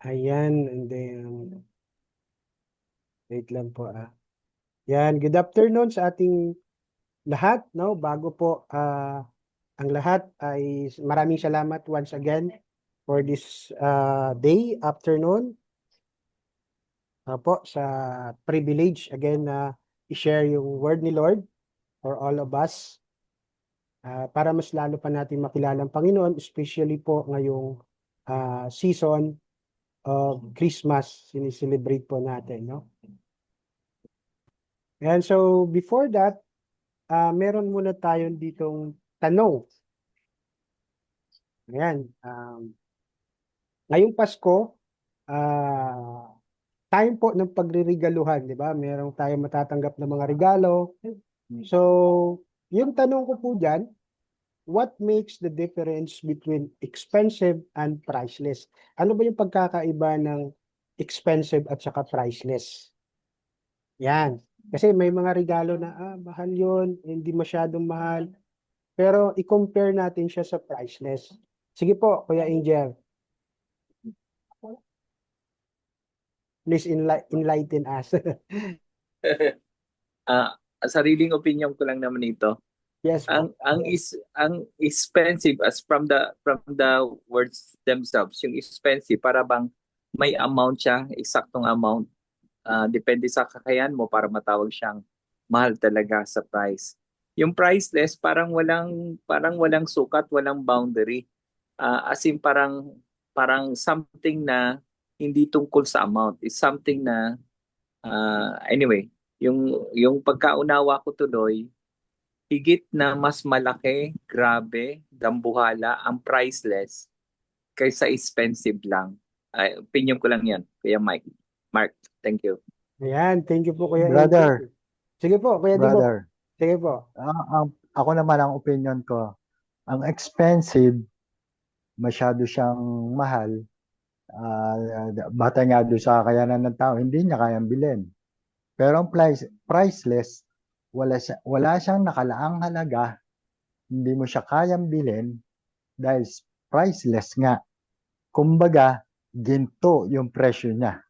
Ayan, and then, wait lang po ah. Yan, good afternoon sa ating lahat, no? Bago po ang lahat ay maraming salamat once again for this day, afternoon, po sa privilege again na i-share yung word ni Lord for all of us para mas lalo pa natin makilala ang Panginoon, especially po ngayong season of Christmas, sinicelebrate po natin, no? And so before that, meron muna tayong ditong tanong. Ayan, ngayong Pasko, time po ng pagre-regaluhan, di ba? Meron tayong matatanggap na mga regalo. So, yung tanong ko po dyan, what makes the difference between expensive and priceless? Ano ba yung pagkakaiba ng expensive at saka priceless? Yan. Kasi may mga regalo na, mahal yun, hindi masyadong mahal. Pero i-compare natin siya sa priceless. Sige po, Kuya Angel, please enlighten us. Sariling opinion ko lang naman ito. Yes po. Ang expensive as from the words themselves, yung expensive para bang may amount siya, eksaktong amount. Depende sa kakayahan mo para matawag siyang mahal talaga sa price. Yung priceless parang walang sukat, walang boundary. As in parang something na hindi tungkol sa amount. It's something na anyway, yung pagkaunawa ko tuloy, higit na mas malaki, grabe, dambuhala ang priceless kaysa expensive lang. Opinion ko lang yan. Kaya Mark, thank you. Ayan, thank you po Kuya Brother, Angel. Sige po, Kuya Dibo. brother, Sige po. ako naman ang opinion ko, ang expensive, masyado siyang mahal. Bata nga doon sa kakayanan ng tao, hindi niya kayang bilhin. Pero ang priceless, wala siyang nakalaang halaga, hindi mo siya kayang bilhin dahil priceless nga. Kumbaga, ginto yung presyo niya.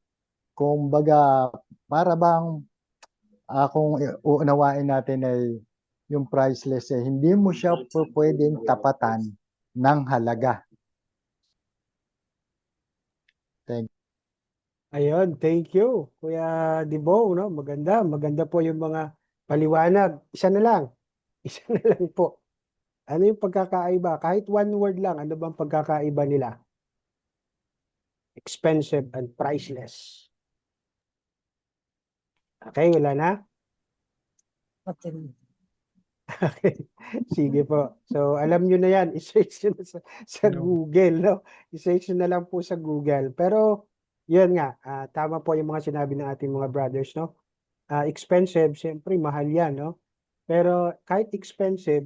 Kumbaga, para bang kung uunawain natin ay yung priceless hindi mo siya pwedeng tapatan ng halaga. Thank Ayun, thank you, Kuya Dibo, no? Maganda, maganda po yung mga paliwanag. Isa na lang. Isa na lang po. Ano yung pagkakaiba? Kahit one word lang, ano bang pagkakaiba nila? Expensive and priceless. Okay, wala na? Okay. Sige po. So, alam nyo na yan. I-search nyo na sa Google, no? I-search nyo na lang po sa Google. Pero, yun nga, tama po yung mga sinabi ng ating mga brothers, no? Expensive, siyempre, mahal yan, no? Pero, kahit expensive,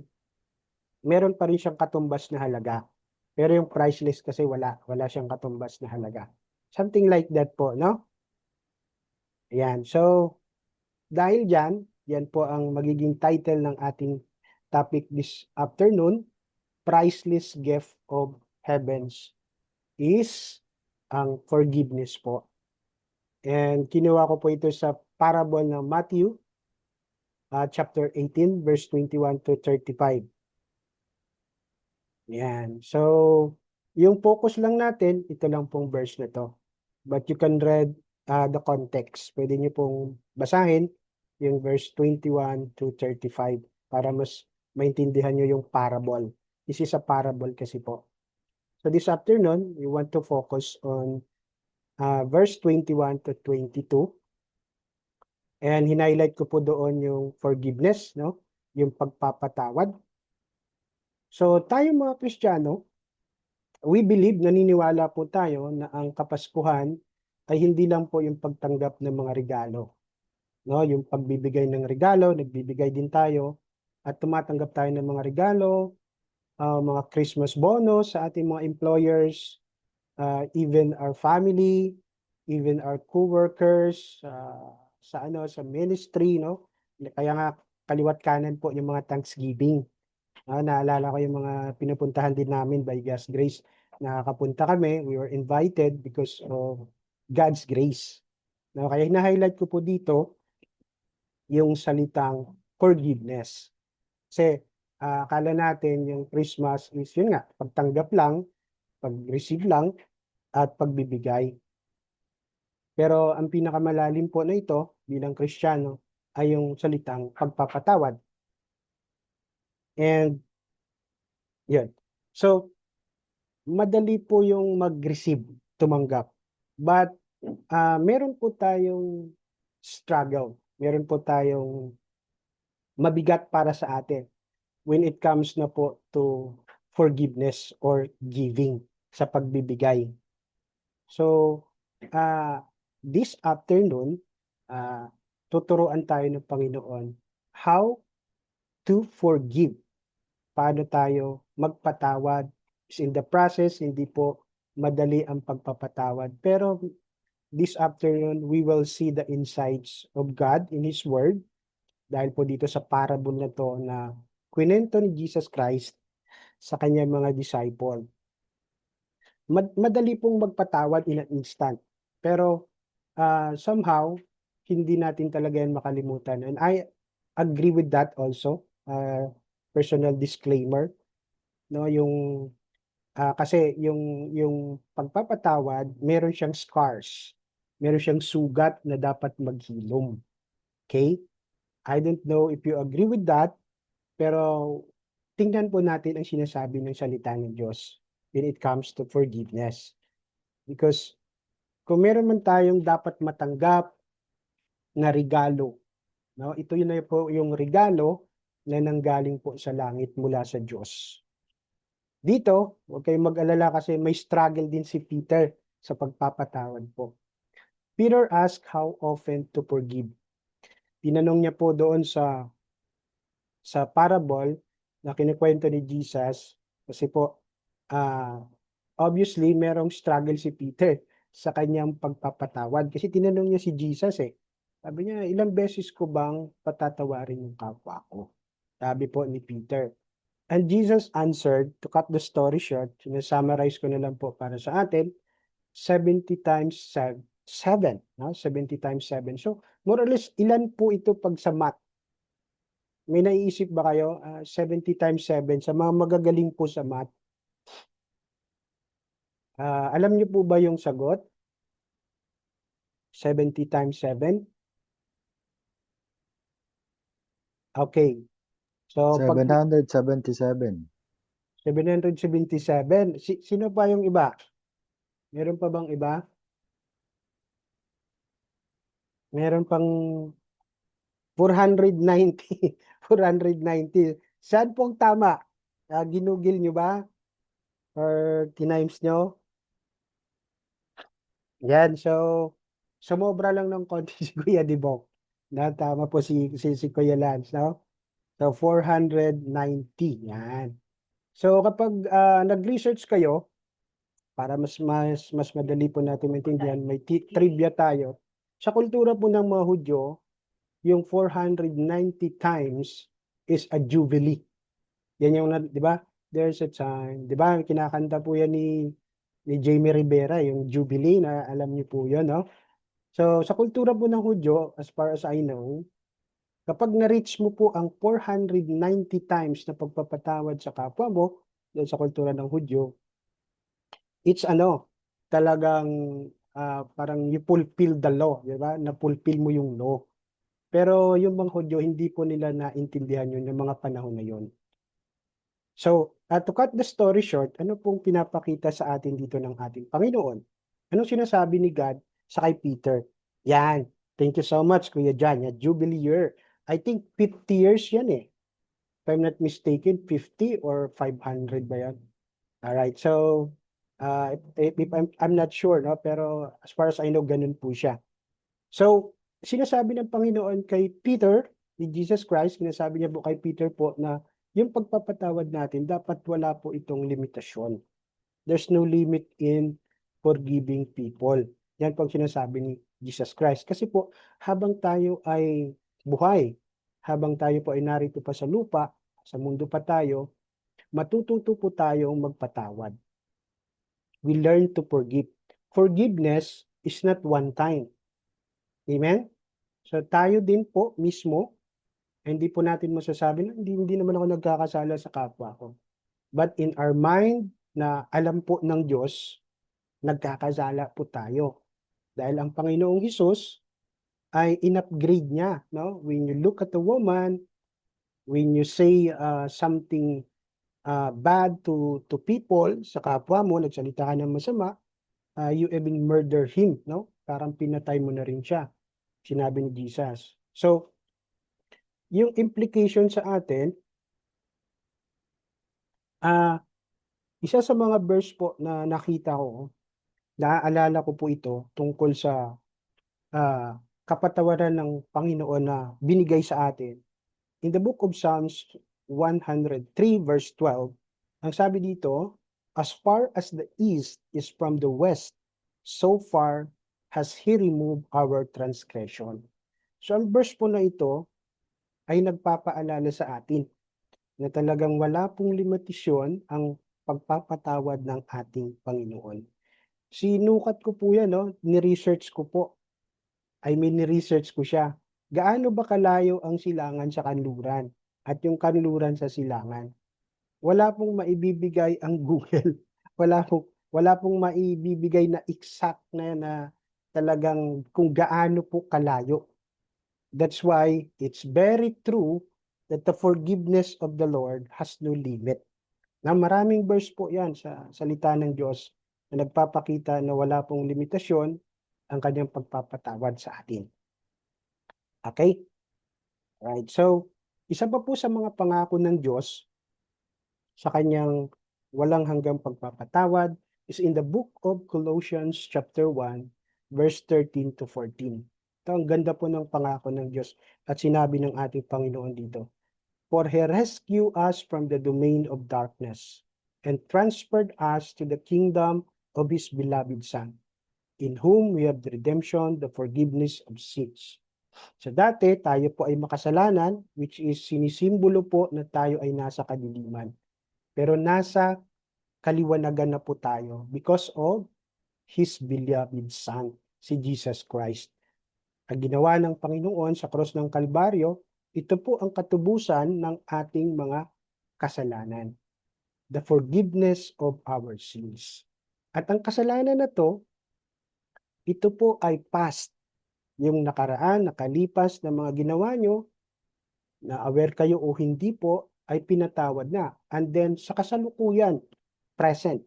meron pa rin siyang katumbas na halaga. Pero yung priceless kasi wala siyang katumbas na halaga. Something like that po, no? Ayan. So, dahil dyan, yan po ang magiging title ng ating topic this afternoon. Priceless gift of heavens is ang forgiveness po. And kinuha ko po ito sa parable ng Matthew chapter 18 verse 21 to 35. Yan. So, yung focus lang natin, ito lang pong verse na to. But you can read the context. Pwede niyo pong basahin yung verse 21 to 35 para mas maintindihan niyo yung parable. This is a parable kasi po. So this afternoon, we want to focus on verse 21 to 22. And hinighlight ko po doon yung forgiveness, no? Yung pagpapatawad. So tayo mga Kristiyano, we believe, naniniwala po tayo na ang Kapaskuhan ay hindi lang po yung pagtanggap ng mga regalo. No? Yung pagbibigay ng regalo, nagbibigay din tayo at tumatanggap tayo ng mga regalo, mga Christmas bonus sa ating mga employers, even our family, even our co-workers, sa ministry, no? Kaya nga kaliwat kanan po yung mga Thanksgiving. Naalala ko yung mga pinupuntahan din namin by God's grace. nakakapunta kami, we were invited because of God's grace. No, kaya na-highlight ko po dito yung salitang forgiveness. Kasi akala natin yung Christmas is yun nga, pagtanggap lang, pag-receive lang, at pagbibigay. Pero ang pinakamalalim po na ito bilang Kristiyano ay yung salitang pagpapatawad. And yun. So, madali po yung mag-receive, tumanggap. But meron po tayong struggle. Meron po tayong mabigat para sa atin when it comes na po to forgiveness or giving sa pagbibigay. So, this afternoon, tuturuan tayo ng Panginoon how to forgive. Paano tayo magpatawad. In the process, hindi po madali ang pagpapatawad. Pero this afternoon, we will see the insights of God in His Word. Dahil po dito sa parable na to na kwento ni Jesus Christ sa kanyang mga disciple. Madali pong magpatawad in an instant. Pero somehow, hindi natin talaga yan makalimutan. And I agree with that also. Personal disclaimer. No, yung kasi yung pagpapatawad, meron siyang scars. Meron siyang sugat na dapat maghilom. Okay? I don't know if you agree with that, pero tingnan po natin ang sinasabi ng salita ng Diyos when it comes to forgiveness. Because kung meron man tayong dapat matanggap na regalo, no? Ito yun na po yung regalo na nanggaling po sa langit mula sa Diyos. Dito, huwag kayong mag-alala kasi may struggle din si Peter sa pagpapatawad po. Peter asked how often to forgive. Tinanong niya po doon sa parable na kinukwento ni Jesus kasi po obviously merong struggle si Peter sa kanyang pagpapatawad kasi tinanong niya si Jesus Sabi niya, ilang beses ko bang patatawarin yung kapwa ko? Sabi po ni Peter. And Jesus answered, to cut the story short, summarize ko na lang po para sa atin, 70 times 7, no? 70 times 7. So, more or less, ilan po ito pag sa math? May naiisip ba kayo? 70 times 7, sa mga magagaling po sa math. Alam niyo po ba yung sagot? 70 times 7? Okay. So, pag 777. 777, sino pa yung iba? Meron pa bang iba? Meron pang 490. 490. Saan pong tama? Ginugil nyo ba? Or tinimes nyo? Yan. So, sumobra lang ng konti si Kuya Dibok. Na tama po si Kuya Lance, no? So, 490. Yan. So, kapag nag-research kayo, para mas madali po natin maintindihan, may trivia tayo. Sa kultura po ng mga Hudyo, yung 490 times is a jubilee. Yan yung, di ba? There's a time. Di ba? Kinakanta po yan ni Jamie Rivera, yung jubilee, na alam niyo po yun, no? So, sa kultura po ng Hudyo, as far as I know, kapag na-reach mo po ang 490 times na pagpapatawad sa kapwa mo, dahil sa kultura ng Hudyo, it's talagang parang you fulfill the law, di ba? Na-fulfill mo yung law. Pero yung mga Hudyo, hindi po nila naintindihan yun yung mga panahon na yun. So, to cut the story short, ano pong pinapakita sa atin dito ng ating Panginoon? Anong sinasabi ni God sa kay Peter? Yan. Thank you so much, Kuya John. Yan, Jubilee year. I think 50 years yan If I'm not mistaken, 50 or 500 ba yan? Alright, so if I'm not sure, no? Pero as far as I know, ganun po siya. So, sinasabi ng Panginoon kay Peter, ni Jesus Christ, sinasabi niya po kay Peter po na yung pagpapatawad natin, dapat wala po itong limitasyon. There's no limit in forgiving people. Yan po ang sinasabi ni Jesus Christ. Kasi po, habang tayo ay buhay, habang tayo po ay narito pa sa lupa, sa mundo pa tayo, matututo po tayong magpatawad. we learn to forgive. Forgiveness is not one time. Amen? So tayo din po mismo, hindi po natin masasabi na hindi naman ako nagkakasala sa kapwa ko. But in our mind na alam po ng Diyos, nagkakasala po tayo. Dahil ang Panginoong Hesus ay in-upgrade niya. No? When you look at a woman, when you say something bad to people, sa kapwa mo, nagsalita ka ng masama, you even murder him. No? Parang pinatay mo na rin siya. Sinabi ni Jesus. So, yung implication sa atin, isa sa mga verse po na nakita ko, naaalala ko po ito tungkol sa kapatawaran ng Panginoon na binigay sa atin. In the book of Psalms 103 verse 12, ang sabi dito, as far as the east is from the west, so far has He removed our transgression. So ang verse po na ito ay nagpapaalala sa atin na talagang wala pong limitasyon ang pagpapatawad ng ating Panginoon. Sinukat ko po yan, no? Ni-research ko po. Ni-research ko siya. Gaano ba kalayo ang silangan sa kanluran at yung kanluran sa silangan? Wala pong maibibigay ang Google. Wala pong maibibigay na exact na talagang kung gaano po kalayo. That's why it's very true that the forgiveness of the Lord has no limit. Na maraming verse po yan sa salita ng Diyos na nagpapakita na wala pong limitasyon ang kanyang pagpapatawad sa atin. Okay? Right. So, isa pa po sa mga pangako ng Diyos sa kanyang walang hanggang pagpapatawad is in the book of Colossians chapter 1 verse 13 to 14. Ito ang ganda po ng pangako ng Diyos at sinabi ng ating Panginoon dito. For He rescued us from the domain of darkness and transferred us to the kingdom of His beloved Son, in whom we have the redemption, the forgiveness of sins. So dati, tayo po ay makasalanan, which is sinisimbolo po na tayo ay nasa kadiliman. Pero nasa kaliwanagan na po tayo because of His beloved Son, si Jesus Christ. Ang ginawa ng Panginoon sa krus ng Kalbaryo, ito po ang katubusan ng ating mga kasalanan. The forgiveness of our sins. At ang kasalanan na to, ito po ay past. Yung nakaraan, nakalipas na mga ginawa nyo, na aware kayo o hindi po, ay pinatawad na. And then sa kasalukuyan, present.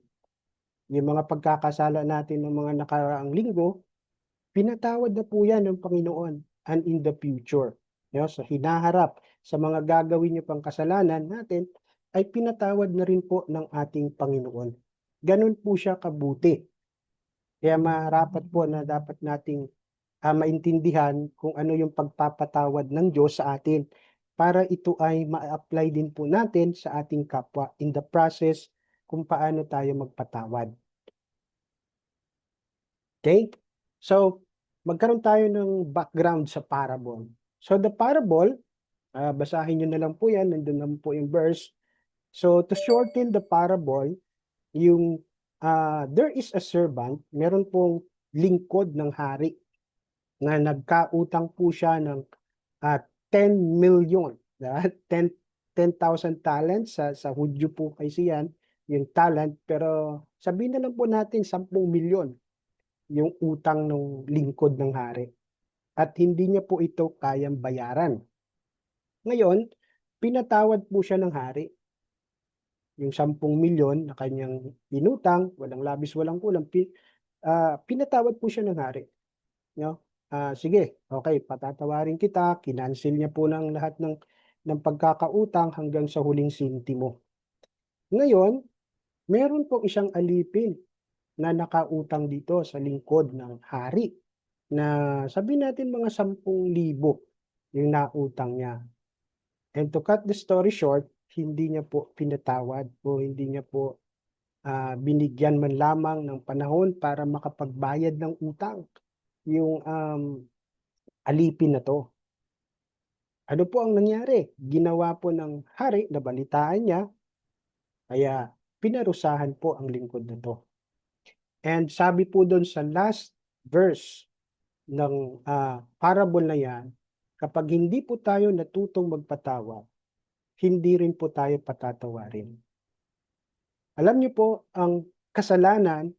Yung mga pagkakasala natin ng mga nakaraang linggo, pinatawad na po yan ng Panginoon and in the future. So hinaharap sa mga gagawin niyo pang kasalanan natin, ay pinatawad na rin po ng ating Panginoon. Ganun po siya kabuti. Kaya marapat po na dapat nating maintindihan kung ano yung pagpapatawad ng Diyos sa atin para ito ay ma-apply din po natin sa ating kapwa in the process kung paano tayo magpatawad. Okay? So, magkaroon tayo ng background sa parable. So, the parable, basahin nyo na lang po yan, nandun naman po yung verse. So, to shorten the parable, yung there is a servant, meron pong lingkod ng hari na nagkautang po siya ng 10 million, 10,000 talents sa Hudyo po kasi yan, yung talent, pero sabihin na lang po natin 10 milyon yung utang ng lingkod ng hari. At hindi niya po ito kayang bayaran. Ngayon, pinatawad po siya ng hari. Yung 10 milyon na kanyang inutang, walang labis, walang kulang, pinatawad po siya ng hari. No? Sige, okay, patatawarin kita, kinansil niya po ng lahat ng pagkakautang hanggang sa huling sintimo. Ngayon, meron pong isang alipin na nakautang dito sa lingkod ng hari na sabihin natin mga 10,000 yung nautang niya. And to cut the story short, hindi niya po pinatawad o hindi niya po binigyan man lamang ng panahon para makapagbayad ng utang yung alipin na to. Ano po ang nangyari? Ginawa po ng hari, nabalitaan niya, kaya pinarusahan po ang lingkod na to. And sabi po doon sa last verse ng parable na yan, kapag hindi po tayo natutong magpatawad, hindi rin po tayo patatawarin. Alam niyo po, ang kasalanan,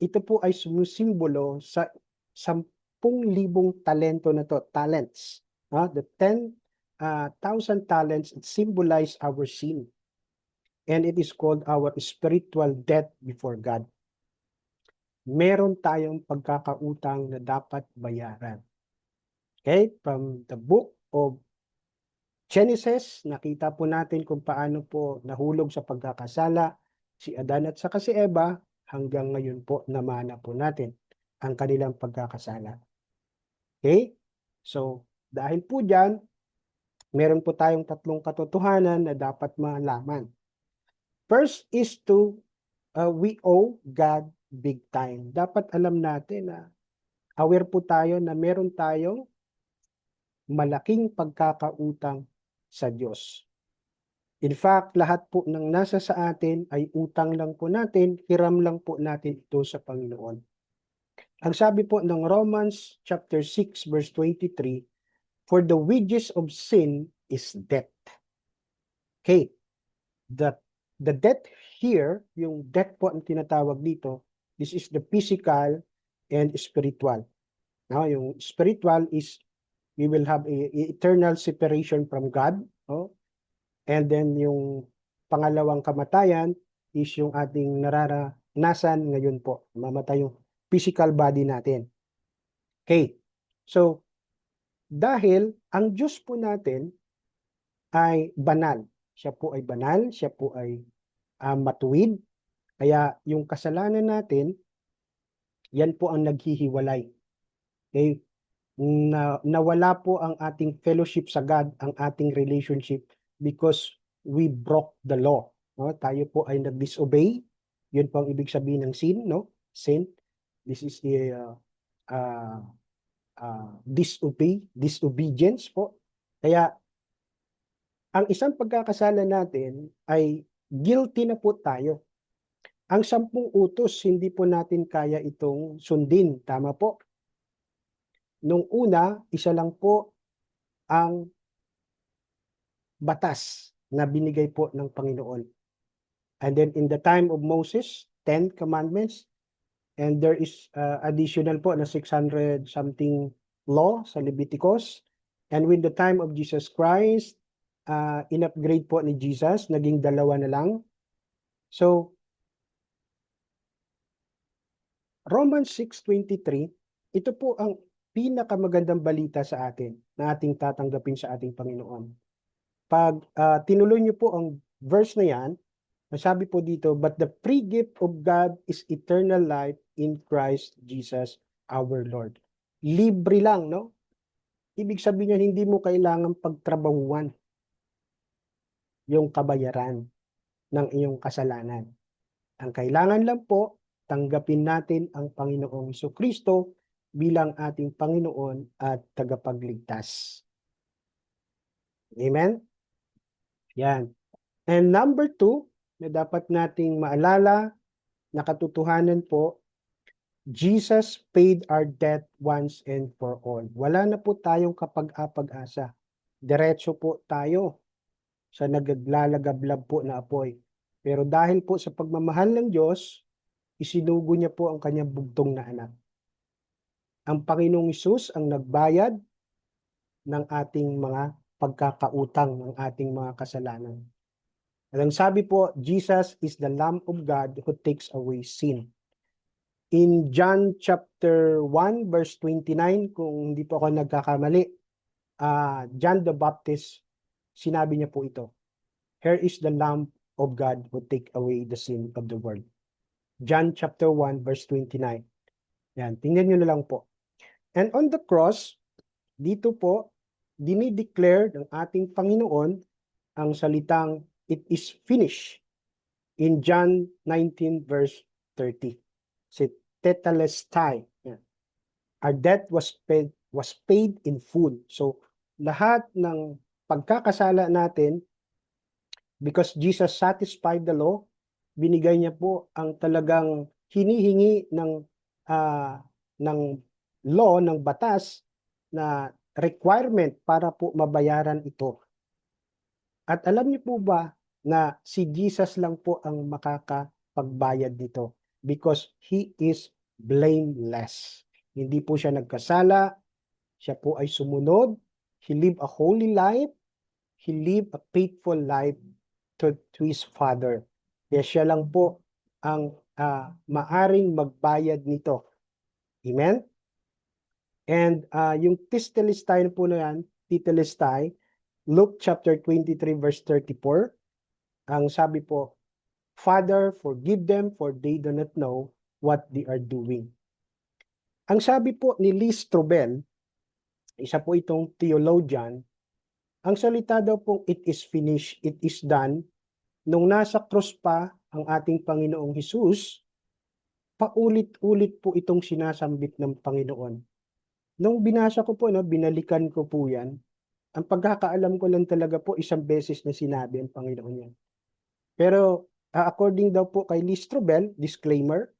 ito po ay sumusimbolo sa 10,000 talento na to, talents. The 10,000 talents, it symbolize our sin. And it is called our spiritual debt before God. Meron tayong pagkakautang na dapat bayaran. Okay? From the book of Genesis, nakita po natin kung paano po nahulog sa pagkakasala si Adan at saka si Eva, hanggang ngayon po namana po natin ang kanilang pagkakasala. Okay? So, dahil po dyan, meron po tayong 3 katotohanan na dapat malaman. First is we owe God big time. Dapat alam natin na aware po tayo na meron tayong malaking pagkakautang sa Diyos. In fact, lahat po ng nasa sa atin ay utang lang po natin, hiram lang po natin ito sa Panginoon. Ang sabi po ng Romans chapter 6 verse 23, for the wages of sin is death. Okay, the death here, yung death po ang tinatawag dito, this is the physical and spiritual. Now, yung spiritual is we will have a eternal separation from God. And then yung pangalawang kamatayan is yung ating nararanasan ngayon po. Mamatay yung physical body natin. Okay. So, dahil ang Diyos po natin ay banal. Siya po ay banal, siya po ay matuwid. Kaya yung kasalanan natin, yan po ang naghihiwalay. Okay? Nawala po ang ating fellowship sa God, ang ating relationship, because we broke the law. Tayo po ay nag-disobey. Yun po ang ibig sabihin ng sin, no? Sin. This is disobedience po. Kaya ang isang pagkakasala natin ay guilty na po tayo. Ang 10 utos, hindi po natin kaya itong sundin. Tama po. Nung una, isa lang po ang batas na binigay po ng Panginoon. And then in the time of Moses, 10 commandments, and there is additional po na 600 something law sa Leviticus. And with the time of Jesus Christ, in-upgrade po ni Jesus, naging 2 na lang. So, Romans 6:23, ito po ang pinakamagandang balita sa atin na ating tatanggapin sa ating Panginoon. Pag tinuloy niyo po ang verse na yan, sabi po dito, but the free gift of God is eternal life in Christ Jesus our Lord. Libre lang, no? Ibig sabihin niya, hindi mo kailangan pagtrabahuan yung kabayaran ng iyong kasalanan. Ang kailangan lang po, tanggapin natin ang Panginoong Jesucristo bilang ating Panginoon at tagapagligtas. Amen? Yan. And number 2, na dapat nating maalala na katotohanan po, Jesus paid our debt once and for all. Wala na po tayong kapag-apag-asa. Diretso po tayo sa naglalagablab po na apoy. Pero dahil po sa pagmamahal ng Diyos, isinugo niya po ang kanyang bugtong na anak. Ang Panginoong Hesus ang nagbayad ng ating mga pagkakautang, ng ating mga kasalanan. At ang sabi po, Jesus is the Lamb of God who takes away sin. In John chapter 1 verse 29, kung hindi po ako nagkakamali, John the Baptist, sinabi niya po ito, here is the Lamb of God who take away the sin of the world. John chapter 1 verse 29. Yan, tingnan nyo na lang po. And on the cross, dito po, dinideclare ng ating Panginoon ang salitang, it is finished. In John 19 verse 30. Si tetelestai. Our debt was paid in full. So, lahat ng pagkakasala natin, because Jesus satisfied the law, binigay niya po ang talagang hinihingi ng law, ng batas na requirement para po mabayaran ito. At alam niyo po ba na si Jesus lang po ang makakapagbayad nito because He is blameless. Hindi po siya nagkasala, siya po ay sumunod, He lived a holy life, He lived a faithful life to His Father. Kaya siya lang po ang maaring magbayad nito. Amen? And yung tetelestai po na yan, tetelestai, Luke chapter 23 verse 34, ang sabi po, Father, forgive them for they do not know what they are doing. Ang sabi po ni Lee Strobel, isa po itong theologian, ang salita daw pong it is finished, it is done, nung nasa cross pa ang ating Panginoong Hesus, paulit-ulit po itong sinasambit ng Panginoon. Nung binasa ko po, binalikan ko po yan, ang pagkakaalam ko lang talaga po, isang beses na sinabi ang Panginoon yan. Pero according daw po kay Lee Strobel, disclaimer,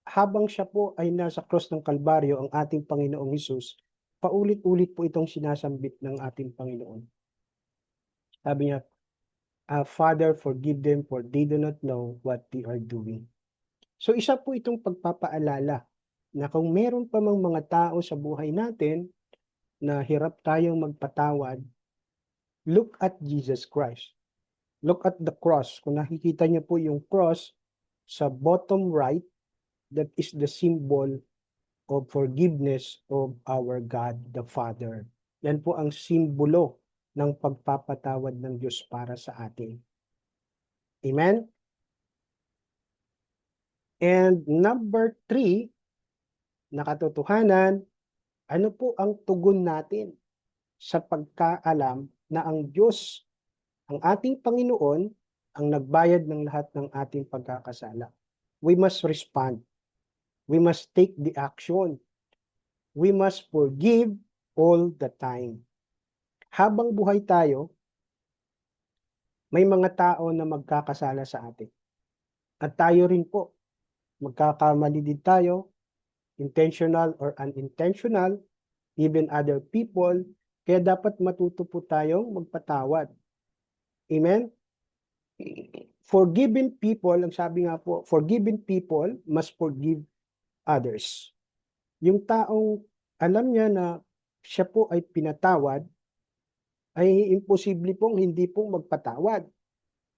habang siya po ay nasa cross ng Kalbaryo, ang ating Panginoong Hesus, paulit-ulit po itong sinasambit ng ating Panginoon. Sabi niya, Father, forgive them for they do not know what they are doing. So isa po itong pagpapaalala na kung meron pa mang mga tao sa buhay natin na hirap tayong magpatawad, look at Jesus Christ. Look at the cross. Kung nakikita niyo po yung cross sa bottom right, that is the symbol of forgiveness of our God the Father. Yan po ang simbolo ng pagpapatawad ng Diyos para sa atin. Amen? And number 3, na katotohanan, ano po ang tugon natin sa pagkaalam na ang Diyos, ang ating Panginoon, ang nagbayad ng lahat ng ating pagkakasala? We must respond. We must take the action. We must forgive all the time. Habang buhay tayo, may mga tao na magkakasala sa atin. At tayo rin po, magkakamali din tayo, intentional or unintentional, even other people, kaya dapat matuto po tayong magpatawad. Amen? Forgiving people, ang sabi nga po, forgiving people must forgive others. Yung taong alam niya na siya po ay pinatawad, ay imposible pong hindi pong magpatawad.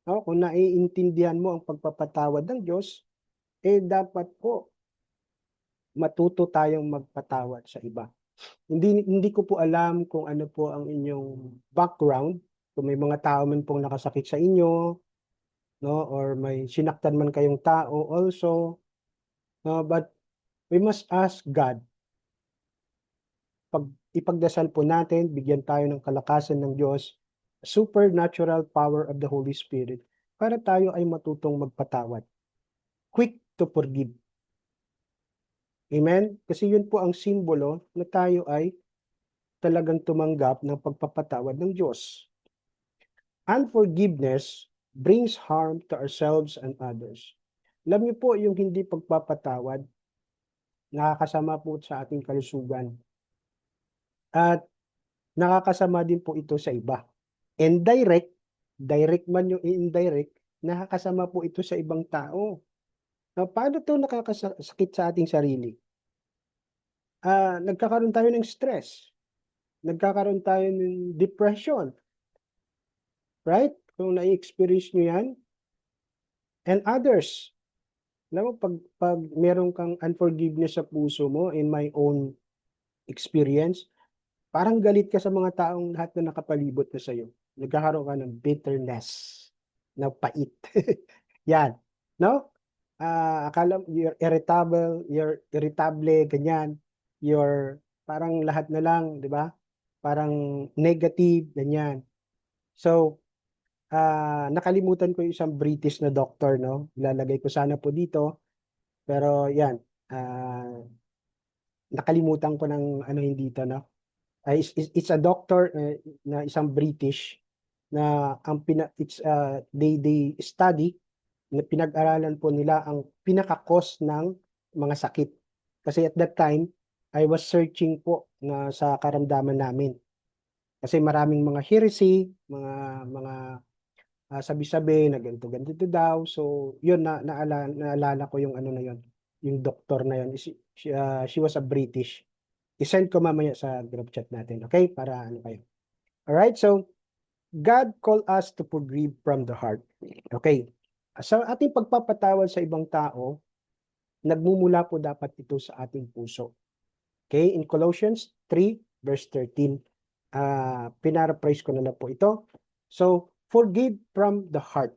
No? Kung naiintindihan mo ang pagpapatawad ng Diyos, dapat po matuto tayong magpatawad sa iba. Hindi ko po alam kung ano po ang inyong background, kung may mga tao man pong nakasakit sa inyo, no, or may sinaktan man kayong tao also, no, but we must ask God. Ipagdasal po natin, bigyan tayo ng kalakasan ng Diyos, supernatural power of the Holy Spirit, para tayo ay matutong magpatawad. Quick to forgive. Amen? Kasi yun po ang simbolo na tayo ay talagang tumanggap ng pagpapatawad ng Diyos. Unforgiveness brings harm to ourselves and others. Alam niyo po, yung hindi pagpapatawad, nakakasama po sa ating kalusugan. At nakakasama din po ito sa iba. Indirect, direct man yung indirect, nakakasama po ito sa ibang tao. Now, paano ito nakakasakit sa ating sarili? Nagkakaroon tayo ng stress. Nagkakaroon tayo ng depression. Right? Kung na-experience nyo yan. And others. Alam mo, pag meron kang unforgiveness sa puso mo, in my own experience, parang galit ka sa mga taong lahat na nakapalibot na sa'yo. Nagkakaroon ka ng bitterness, na pait. Yan. No? Akala you're irritable, ganyan. You're parang lahat na lang, di ba? Parang negative, ganyan. So, nakalimutan ko yung isang British na doctor, no? Ilalagay ko sana po dito. Pero yan, nakalimutan ko ng ano hindi dito, no? It's a doctor na isang British na ang they study pinag-aralan po nila ang pinaka-cause ng mga sakit. Kasi at that time, I was searching po na sa karamdaman namin. Kasi maraming mga heresy, mga sabi-sabi na ganito daw. So, yun naalala ko yung ano na yun, yung doktor na yun. She was a British. I-send ko mamaya sa group chat natin, okay? Para ano kayo. Alright, so God called us to forgive from the heart. Okay. Sa ating pagpapatawad sa ibang tao, nagmumula po dapat ito sa ating puso. Okay, in Colossians 3 verse 13, pinaraphrase ko na lang po ito. So, forgive from the heart.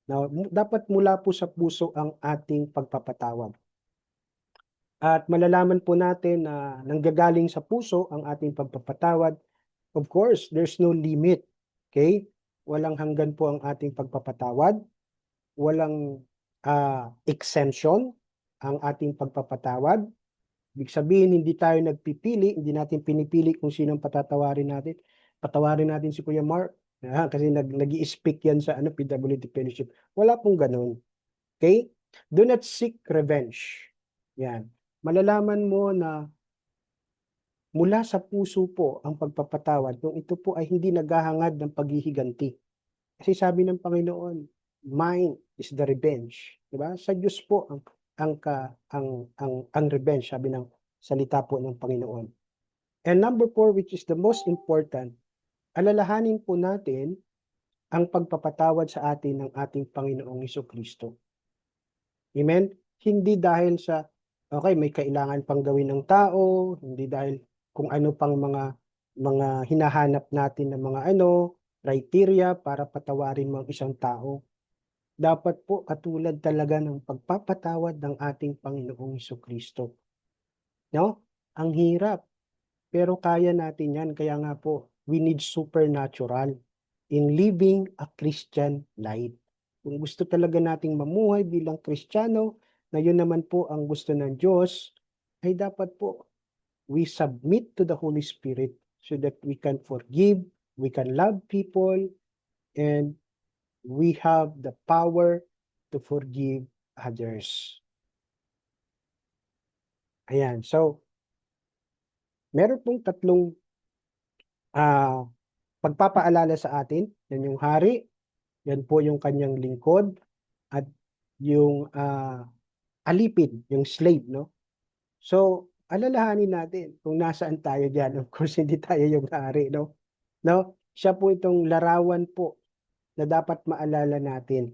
Now, dapat mula po sa puso ang ating pagpapatawad. At malalaman po natin na nanggagaling sa puso ang ating pagpapatawad. Of course, there's no limit. Okay? Walang hanggan po ang ating pagpapatawad. Walang exemption ang ating pagpapatawad. Ibig sabihin, hindi tayo nagpipili, hindi natin pinipili kung sino ang patatawarin natin. Patawarin natin si Kuya Mark. Kasi nag-i-speak yan sa PWD Fellowship. Wala pong ganun. Okay? Do not seek revenge. Yan. Malalaman mo na mula sa puso po ang pagpapatawad kung ito po ay hindi naghahangad ng paghihiganti. Kasi sabi ng Panginoon, mine is the revenge. Diba? Sa Diyos po ang revenge, sabi ng salita po ng Panginoon. And number 4, which is the most important, alalahanin po natin ang pagpapatawad sa atin ng ating Panginoong Hesukristo. Amen? Hindi dahil sa, okay, may kailangan pang gawin ng tao, hindi dahil kung ano pang mga hinahanap natin ng mga criteria para patawarin mo ang isang tao. Dapat po katulad talaga ng pagpapatawad ng ating Panginoong Hesukristo. No? Ang hirap. Pero kaya natin yan. Kaya nga po, we need supernatural in living a Christian life. Kung gusto talaga nating mamuhay bilang Kristiyano, na yun naman po ang gusto ng Diyos, ay dapat po we submit to the Holy Spirit so that we can forgive, we can love people, and we have the power to forgive others. Ayan. So, meron pong tatlong pagpapaalala sa atin. Yan yung hari, yan po yung kanyang lingkod, at yung alipin, yung slave, no? So, alalahanin natin kung nasaan tayo diyan. Of course, hindi tayo yung hari, no? No? Siya po itong larawan po na dapat maalala natin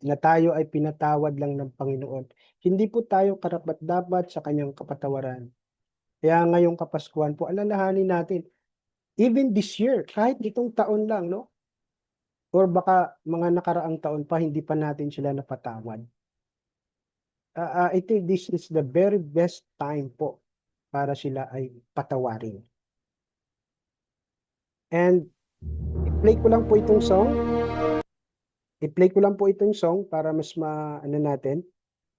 na tayo ay pinatawad lang ng Panginoon. Hindi po tayo karapat-dapat sa kanyang kapatawaran. Kaya ngayong Kapaskuhan po, alalahanin natin, even this year, kahit itong taon lang, no? Or baka mga nakaraang taon pa, hindi pa natin sila napatawad. I think this is the very best time po para sila ay patawarin. And i-play ko lang po itong song. I-play ko lang po itong song para mas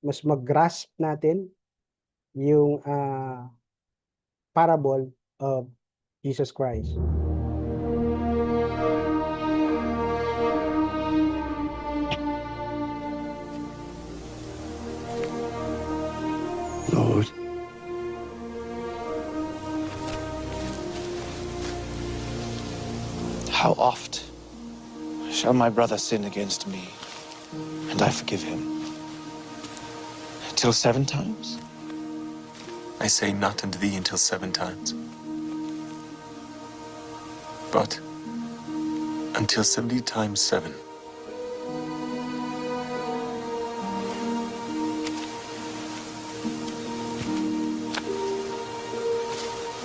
mas mag-grasp natin yung parable of Jesus Christ. Lord, how oft shall my brother sin against me, and I forgive him? Till 7 times? I say not unto thee until 7 times, but until 70 times 7.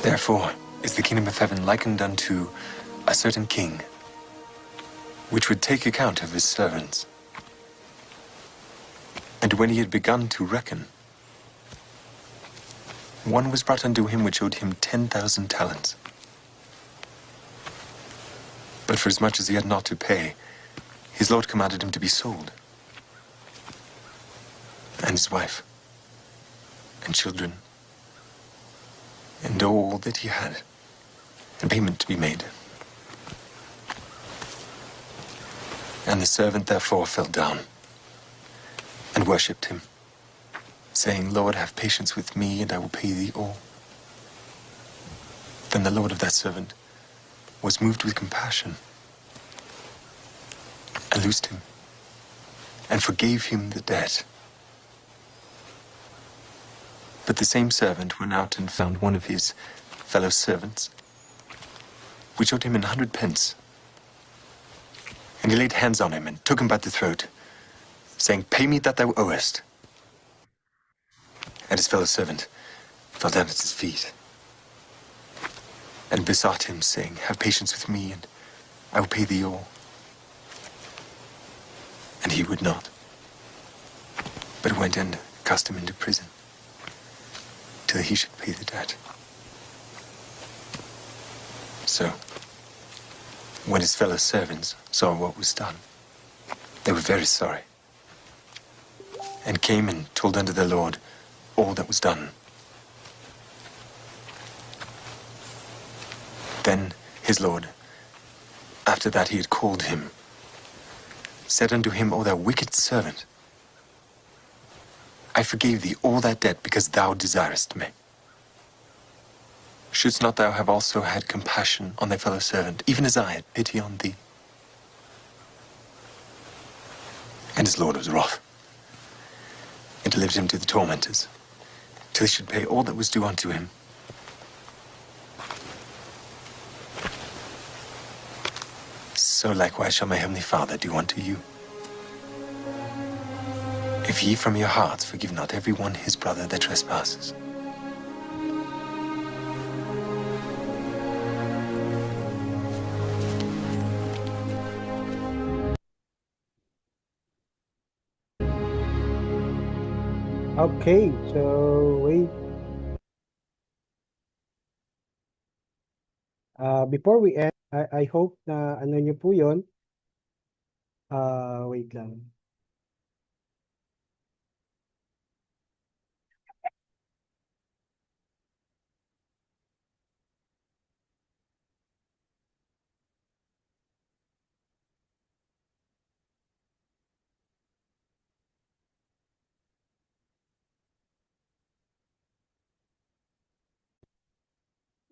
Therefore is the kingdom of heaven likened unto a certain king, which would take account of his servants. And when he had begun to reckon, one was brought unto him which owed him 10,000 talents. But for as much as he had not to pay, his lord commanded him to be sold, and his wife, and children, and all that he had, and payment to be made. And the servant therefore fell down and worshipped him, saying, Lord, have patience with me, and I will pay thee all. Then the Lord of that servant was moved with compassion, and loosed him, and forgave him the debt. But the same servant went out and found one of his fellow servants, which owed him 100 pence. And he laid hands on him, and took him by the throat, saying, Pay me that thou owest. And his fellow servant fell down at his feet, and besought him, saying, Have patience with me, and I will pay thee all. And he would not, but went and cast him into prison, till he should pay the debt. So, when his fellow servants saw what was done, they were very sorry, and came and told unto their Lord all that was done. Then his Lord, after that he had called him, said unto him, O thou wicked servant, I forgave thee all that debt because thou desirest me. Shouldst not thou have also had compassion on thy fellow servant, even as I had pity on thee? And his Lord was wroth, and delivered him to the tormentors, till he should pay all that was due unto him. So likewise shall my heavenly Father do unto you, if ye from your hearts forgive not every one his brother that trespasses. Okay, so wait. Before we end, I hope na ano nyo po yun. Wait lang.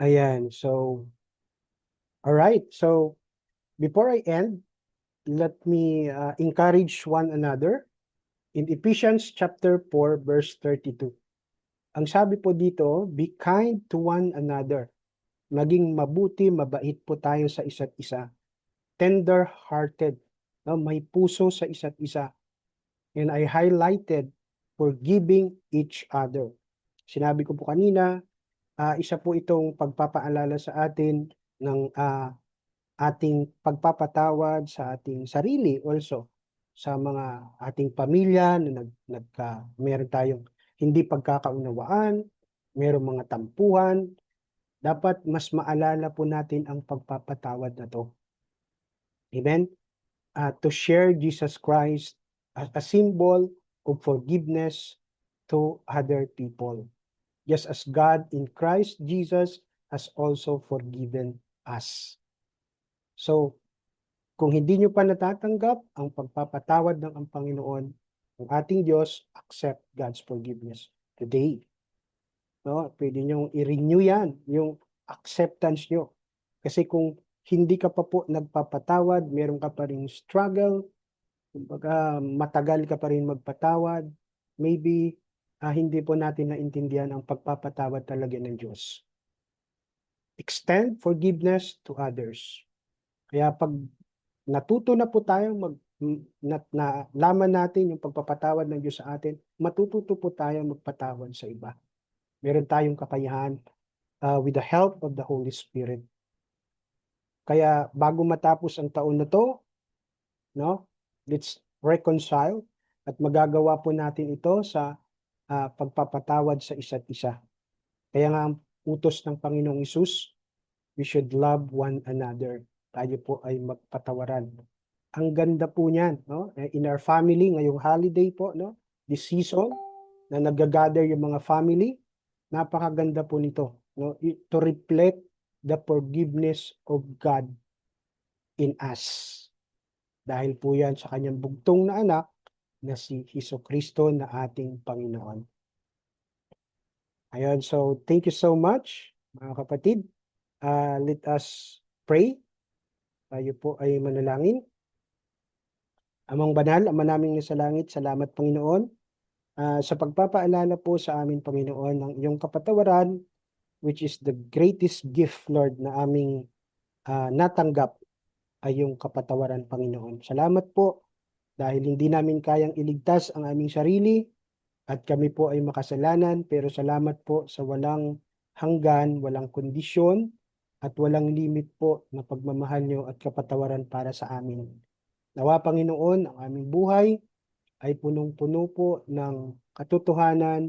Ayan, so, all right. So, before I end, let me encourage one another in Ephesians chapter 4, verse 32. Ang sabi po dito, be kind to one another. Maging mabuti, mabait po tayo sa isa't isa. Tender-hearted. No? May puso sa isa't isa. And I highlighted forgiving each other. Sinabi ko po kanina, isa po itong pagpapaalala sa atin ng ating pagpapatawad sa ating sarili also sa mga ating pamilya na meron tayong hindi pagkakaunawaan, merong mga tampuhan, dapat mas maalala po natin ang pagpapatawad na to. Amen? To share Jesus Christ as a symbol of forgiveness to other people. Just as God in Christ Jesus has also forgiven us. So, kung hindi nyo pa natatanggap ang pagpapatawad ng ang Panginoon, ang ating Diyos, accept God's forgiveness today. No? Pwede nyo i-renew yan, yung acceptance nyo. Kasi kung hindi ka pa po nagpapatawad, meron ka pa rin struggle, kumbaga matagal ka pa rin magpatawad, maybe hindi po natin naintindihan ang pagpapatawad talaga ng Diyos. Extend forgiveness to others. Kaya pag natuto na po tayo nalaman natin yung pagpapatawad ng Diyos sa atin, matututo po tayo magpatawad sa iba. Meron tayong kakayahan with the help of the Holy Spirit. Kaya bago matapos ang taon na to, no, let's reconcile at magagawa po natin ito sa pagpapatawad sa isa't isa. Kaya nga ang utos ng Panginoong Hesus, we should love one another. Tayo po ay magpatawaran. Ang ganda po niyan, no? In our family, ngayong holiday po, no? This season, na nag-gather yung mga family, napakaganda po nito, no? To reflect the forgiveness of God in us. Dahil po yan sa kanyang bugtong na anak, na si Jesucristo na ating Panginoon. Ayun, so thank you so much, mga kapatid. Let us pray. Tayo po ay manalangin. Amang banal, Ama naming nasa langit, salamat Panginoon sa pagpapaalala po sa amin, Panginoon, ng iyong kapatawaran, which is the greatest gift, Lord, na aming natanggap ay yung kapatawaran, Panginoon. Salamat po dahil hindi namin kayang iligtas ang aming sarili at kami po ay makasalanan, pero salamat po sa walang hanggan, walang kondisyon, at walang limit po na pagmamahal nyo at kapatawaran para sa amin. Nawa, Panginoon, ang aming buhay ay punong-puno po ng katotohanan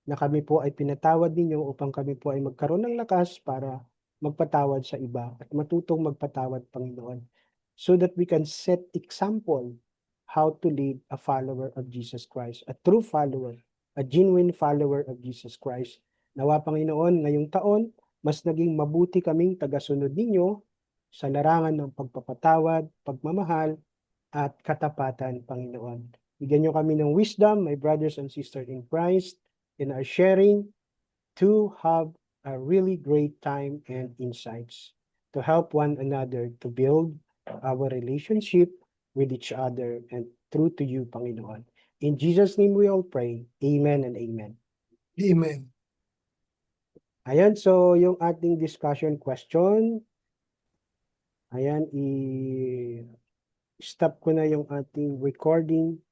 na kami po ay pinatawad ninyo upang kami po ay magkaroon ng lakas para magpatawad sa iba at matutong magpatawad, Panginoon, so that we can set example how to live a follower of Jesus Christ, a true follower, a genuine follower of Jesus Christ. Nawa, Panginoon, ngayong taon, mas naging mabuti kaming tagasunod ninyo sa larangan ng pagpapatawad, pagmamahal, at katapatan, Panginoon. Bigyan nyo kami ng wisdom, my brothers and sisters in Christ, in our sharing, to have a really great time and insights, to help one another to build our relationship with each other and through to you, Panginoon. In Jesus' name we all pray. Amen and amen. Amen. Ayan, so yung ating discussion question, ayan, stop ko na yung ating recording.